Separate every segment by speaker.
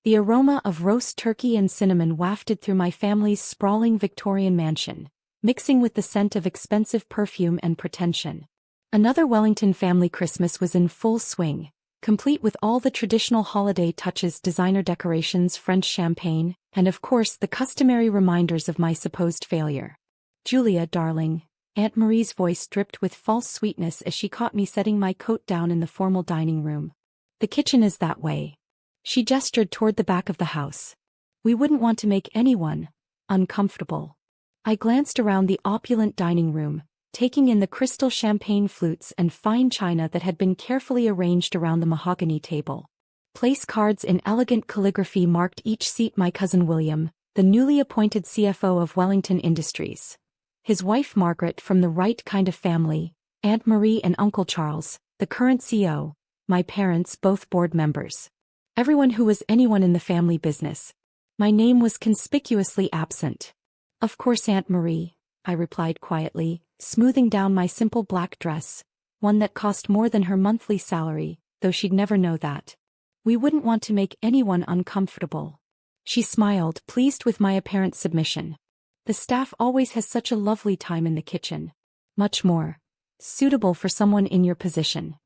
Speaker 1: The aroma of roast turkey and cinnamon wafted through my family's sprawling Victorian mansion, mixing with the scent of expensive perfume and pretension. Another Wellington family Christmas was in full swing, complete with all the traditional holiday touches, designer decorations, French champagne, and of course the customary reminders of my supposed failure. "Julia, darling," Aunt Marie's voice dripped with false sweetness as she caught me setting my coat down in the formal dining room. "The kitchen is that way." She gestured toward the back of the house. "We wouldn't want to make anyone uncomfortable." I glanced around the opulent dining room, taking in the crystal champagne flutes and fine china that had been carefully arranged around the mahogany table. Place cards in elegant calligraphy marked each seat. My cousin William, the newly appointed CFO of Wellington Industries. His wife Margaret from the right kind of family, Aunt Marie and Uncle Charles, the current CEO, my parents both board members. Everyone who was anyone in the family business. My name was conspicuously absent. "Of course, Aunt Marie," I replied quietly, smoothing down my simple black dress, one that cost more than her monthly salary, though she'd never know that. "We wouldn't want to make anyone uncomfortable." She smiled, pleased with my apparent submission. "The staff always has such a lovely time in the kitchen. Much more suitable for someone in your position."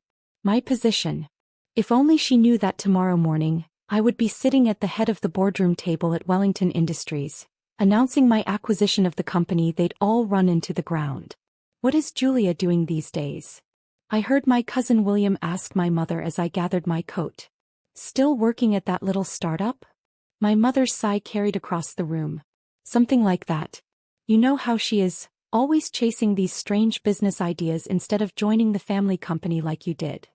Speaker 1: My position. If only she knew that tomorrow morning, I would be sitting at the head of the boardroom table at Wellington Industries, announcing my acquisition of the company they'd all run into the ground. "What is Julia doing these days?" I heard my cousin William ask my mother as I gathered my coat. "Still working at that little startup?" My mother's sigh carried across the room. "Something like that. You know how she is, always chasing these strange business ideas instead of joining the family company like you did."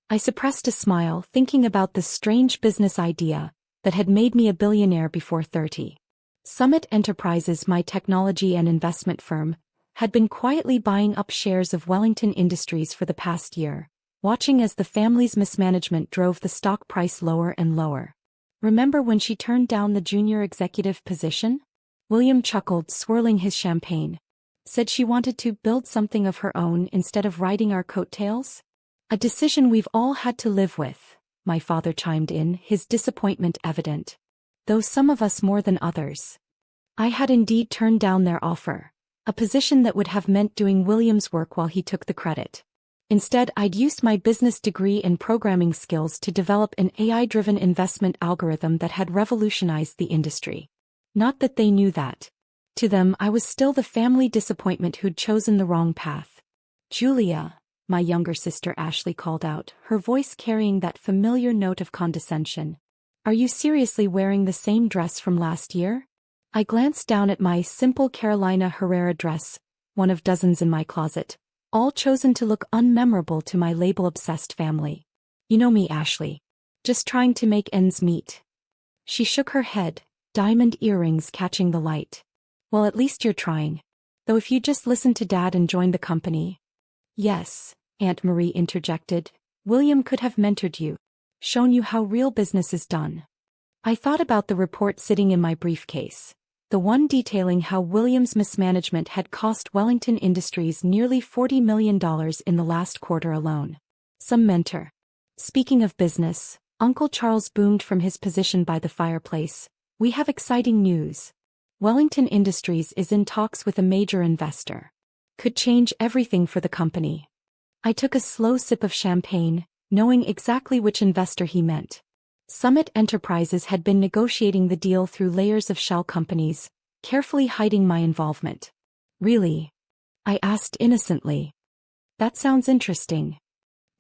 Speaker 1: I suppressed a smile, thinking about the strange business idea that had made me a billionaire before 30. Summit Enterprises, my technology and investment firm, had been quietly buying up shares of Wellington Industries for the past year, watching as the family's mismanagement drove the stock price lower and lower. "Remember when she turned down the junior executive position?" William chuckled, swirling his champagne. "Said she wanted to build something of her own instead of riding our coattails?" "A decision we've all had to live with," my father chimed in, his disappointment evident. "Though some of us more than others." I had indeed turned down their offer, a position that would have meant doing William's work while he took the credit. Instead, I'd used my business degree and programming skills to develop an AI-driven investment algorithm that had revolutionized the industry. Not that they knew that. To them, I was still the family disappointment who'd chosen the wrong path. "Julia," my younger sister Ashley called out, her voice carrying that familiar note of condescension. "Are you seriously wearing the same dress from last year?" I glanced down at my simple Carolina Herrera dress, one of dozens in my closet, all chosen to look unmemorable to my label-obsessed family. "You know me, Ashley. Just trying to make ends meet." She shook her head, diamond earrings catching the light. "Well, at least you're trying. Though if you just listened to Dad and joined the company." "Yes," Aunt Marie interjected, "William could have mentored you, shown you how real business is done." I thought about the report sitting in my briefcase, the one detailing how William's mismanagement had cost Wellington Industries nearly $40 million in the last quarter alone. Some mentor. Speaking of business, Uncle Charles boomed from his position by the fireplace. "We have exciting news. Wellington Industries is in talks with a major investor. Could change everything for the company." I took a slow sip of champagne, knowing exactly which investor he meant. Summit Enterprises had been negotiating the deal through layers of shell companies, carefully hiding my involvement. "Really?" I asked innocently. "That sounds interesting."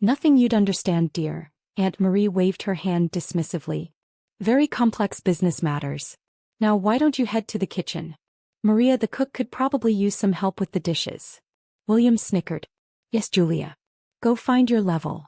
Speaker 1: "Nothing you'd understand, dear," Aunt Marie waved her hand dismissively. "Very complex business matters. Now why don't you head to the kitchen? Maria the cook could probably use some help with the dishes." William snickered. "Yes, Julia. Go find your level."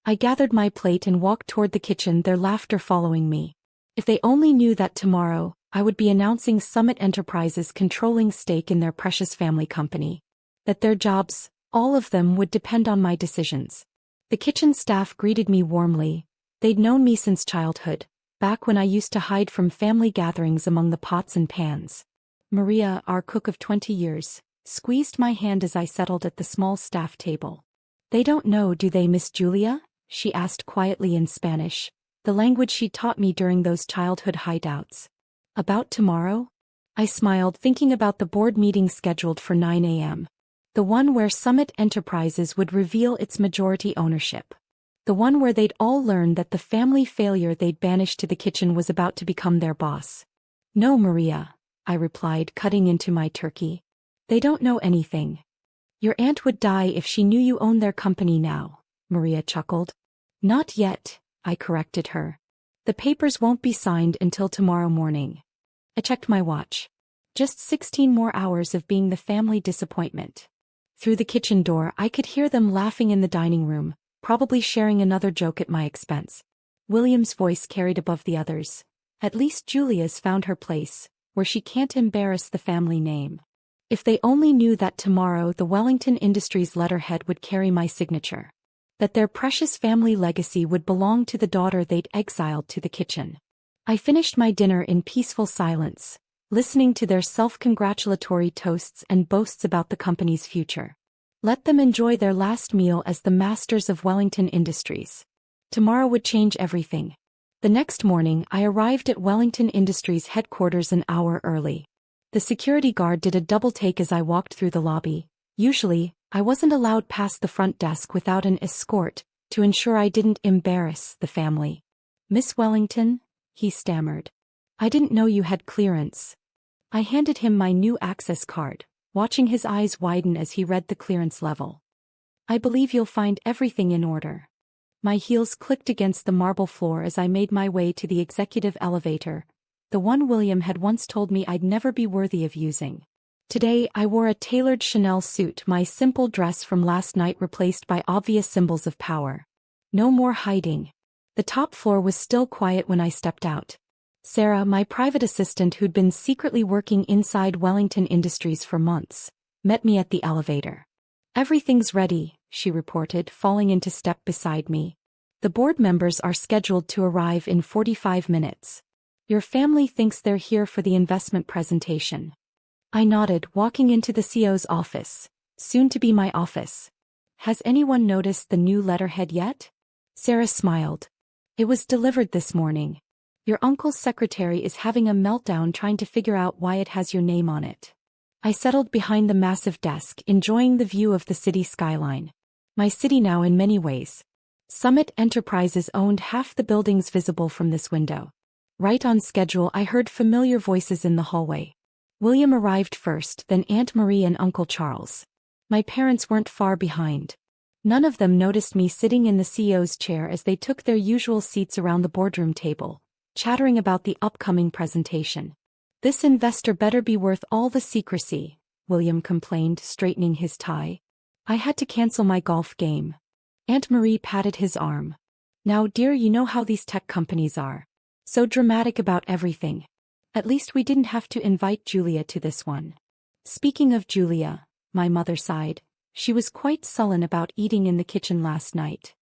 Speaker 1: I gathered my plate and walked toward the kitchen, their laughter following me. If they only knew that tomorrow, I would be announcing Summit Enterprises' controlling stake in their precious family company. That their jobs, all of them, would depend on my decisions. The kitchen staff greeted me warmly. They'd known me since childhood, back when I used to hide from family gatherings among the pots and pans. Maria, our cook of 20 years, squeezed my hand as I settled at the small staff table. "They don't know, do they, Miss Julia?" she asked quietly in Spanish, the language she taught me during those childhood hideouts. About tomorrow? I smiled, thinking about the board meeting scheduled for 9 a.m. The one where Summit Enterprises would reveal its majority ownership. The one where they'd all learn that the family failure they'd banished to the kitchen was about to become their boss. No, Maria, I replied, cutting into my turkey. They don't know anything. Your aunt would die if she knew you own their company now, Maria chuckled. Not yet, I corrected her. The papers won't be signed until tomorrow morning. I checked my watch. Just 16 more hours of being the family disappointment. Through the kitchen door, I could hear them laughing in the dining room, probably sharing another joke at my expense. William's voice carried above the others. At least Julia's found her place, where she can't embarrass the family name. If they only knew that tomorrow the Wellington Industries letterhead would carry my signature. That their precious family legacy would belong to the daughter they'd exiled to the kitchen. I finished my dinner in peaceful silence, listening to their self-congratulatory toasts and boasts about the company's future. Let them enjoy their last meal as the masters of Wellington Industries. Tomorrow would change everything. The next morning, I arrived at Wellington Industries headquarters an hour early. The security guard did a double take as I walked through the lobby. Usually, I wasn't allowed past the front desk without an escort, to ensure I didn't embarrass the family. Miss Wellington? He stammered. I didn't know you had clearance. I handed him my new access card, watching his eyes widen as he read the clearance level. I believe you'll find everything in order. My heels clicked against the marble floor as I made my way to the executive elevator, the one William had once told me I'd never be worthy of using. Today I wore a tailored Chanel suit, my simple dress from last night replaced by obvious symbols of power. No more hiding. The top floor was still quiet when I stepped out. Sarah, my private assistant who'd been secretly working inside Wellington Industries for months, met me at the elevator. Everything's ready, she reported, falling into step beside me. The board members are scheduled to arrive in 45 minutes. Your family thinks they're here for the investment presentation. I nodded, walking into the CEO's office, soon to be my office. Has anyone noticed the new letterhead yet? Sarah smiled. It was delivered this morning. Your uncle's secretary is having a meltdown trying to figure out why it has your name on it. I settled behind the massive desk, enjoying the view of the city skyline. My city now in many ways. Summit Enterprises owned half the buildings visible from this window. Right on schedule, I heard familiar voices in the hallway. William arrived first, then Aunt Marie and Uncle Charles. My parents weren't far behind. None of them noticed me sitting in the CEO's chair as they took their usual seats around the boardroom table, chattering about the upcoming presentation. This investor better be worth all the secrecy, William complained, straightening his tie. I had to cancel my golf game. Aunt Marie patted his arm. Now, dear, you know how these tech companies are. So dramatic about everything. At least we didn't have to invite Julia to this one. Speaking of Julia, my mother sighed. She was quite sullen about eating in the kitchen last night.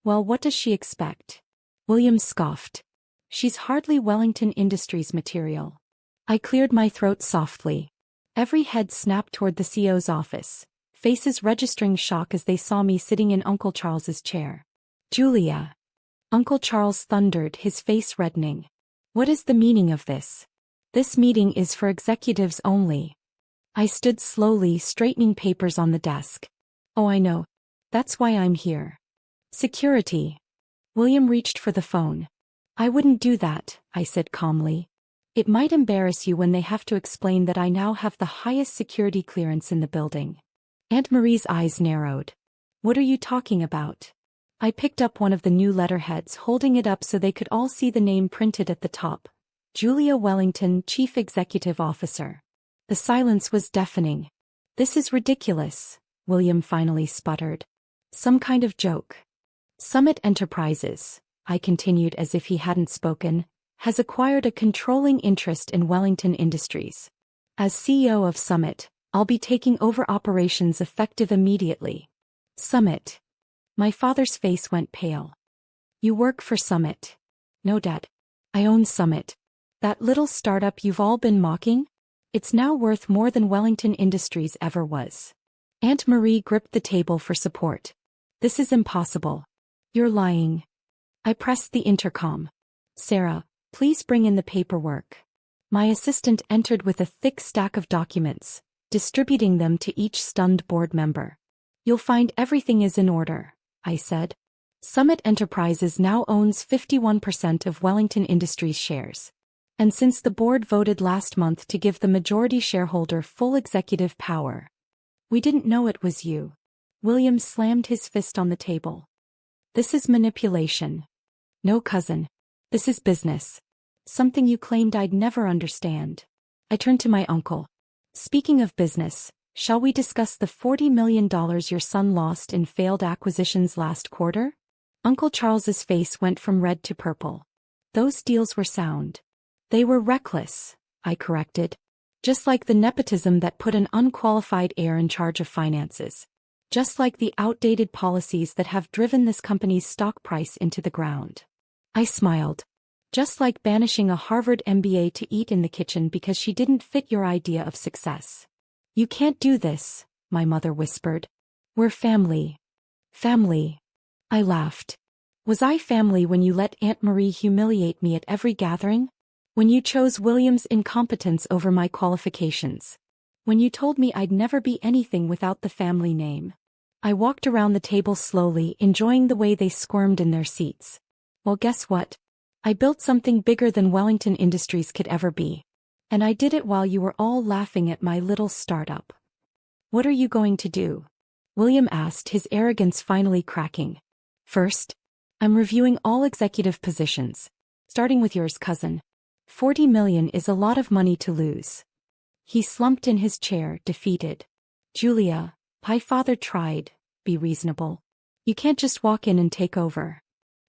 Speaker 1: Well, what does she expect? William scoffed. She's hardly Wellington Industries material. I cleared my throat softly. Every head snapped toward the CEO's office, faces registering shock as they saw me sitting in Uncle Charles's chair. Julia. Uncle Charles thundered, his face reddening. What is the meaning of this? This meeting is for executives only. I stood slowly, straightening papers on the desk. Oh, I know. That's why I'm here. Security. William reached for the phone. I wouldn't do that, I said calmly. It might embarrass you when they have to explain that I now have the highest security clearance in the building. Aunt Marie's eyes narrowed. What are you talking about? I picked up one of the new letterheads, holding it up so they could all see the name printed at the top. Julia Wellington, Chief Executive Officer. The silence was deafening. This is ridiculous, William finally sputtered. Some kind of joke. Summit Enterprises, I continued as if he hadn't spoken, has acquired a controlling interest in Wellington Industries. As CEO of Summit, I'll be taking over operations effective immediately. Summit. My father's face went pale. You work for Summit. No, Dad. I own Summit. That little startup you've all been mocking? It's now worth more than Wellington Industries ever was. Aunt Marie gripped the table for support. This is impossible. You're lying. I pressed the intercom. Sarah, please bring in the paperwork. My assistant entered with a thick stack of documents, distributing them to each stunned board member. You'll find everything is in order, I said. Summit Enterprises now owns 51% of Wellington Industries shares. And since the board voted last month to give the majority shareholder full executive power, we didn't know it was you. William slammed his fist on the table. This is manipulation. No, cousin. This is business. Something you claimed I'd never understand. I turned to my uncle. Speaking of business, shall we discuss the $40 million your son lost in failed acquisitions last quarter? Uncle Charles's face went from red to purple. Those deals were sound. They were reckless, I corrected. Just like the nepotism that put an unqualified heir in charge of finances. Just like the outdated policies that have driven this company's stock price into the ground. I smiled. Just like banishing a Harvard MBA to eat in the kitchen because she didn't fit your idea of success. You can't do this, my mother whispered. We're family. Family. I laughed. Was I family when you let Aunt Marie humiliate me at every gathering? When you chose William's incompetence over my qualifications? When you told me I'd never be anything without the family name? I walked around the table slowly, enjoying the way they squirmed in their seats. Well, guess what? I built something bigger than Wellington Industries could ever be. And I did it while you were all laughing at my little startup. What are you going to do? William asked, his arrogance finally cracking. First, I'm reviewing all executive positions. Starting with yours, cousin. $40 million is a lot of money to lose. He slumped in his chair, defeated. Julia, my father tried. Be reasonable. You can't just walk in and take over.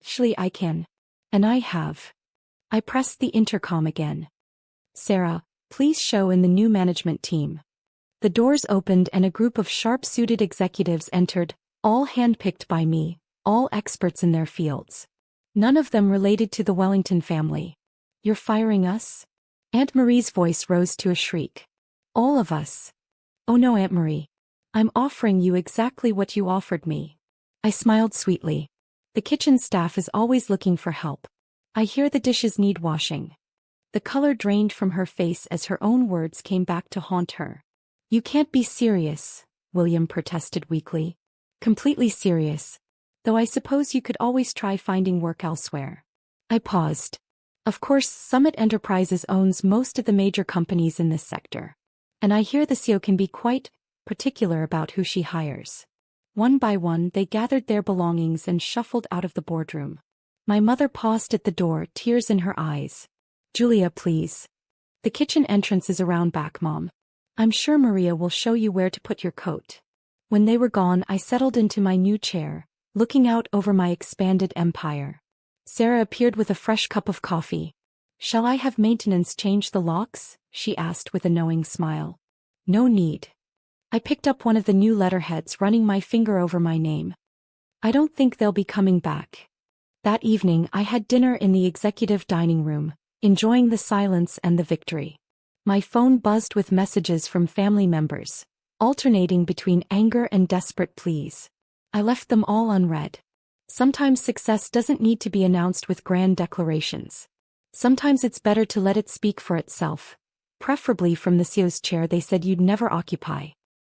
Speaker 1: Surely I can. And I have. I pressed the intercom again. Sarah, please show in the new management team. The doors opened and a group of sharp-suited executives entered, all handpicked by me, all experts in their fields. None of them related to the Wellington family. You're firing us? Aunt Marie's voice rose to a shriek. All of us. Oh no, Aunt Marie. I'm offering you exactly what you offered me. I smiled sweetly. The kitchen staff is always looking for help. I hear the dishes need washing. The color drained from her face as her own words came back to haunt her. You can't be serious, William protested weakly. Completely serious. Though I suppose you could always try finding work elsewhere. I paused. Of course, Summit Enterprises owns most of the major companies in this sector. And I hear the CEO can be quite particular about who she hires. One by one they gathered their belongings and shuffled out of the boardroom. My mother paused at the door, tears in her eyes. Julia, please. The kitchen entrance is around back, Mom. I'm sure Maria will show you where to put your coat. When they were gone, I settled into my new chair, looking out over my expanded empire. Sarah appeared with a fresh cup of coffee. Shall I have maintenance change the locks? She asked with a knowing smile. No need. I picked up one of the new letterheads, running my finger over my name. I don't think they'll be coming back. That evening I had dinner in the executive dining room, enjoying the silence and the victory. My phone buzzed with messages from family members, alternating between anger and desperate pleas. I left them all unread. Sometimes success doesn't need to be announced with grand declarations. Sometimes it's better to let it speak for itself, preferably from the CEO's chair they said you'd never occupy.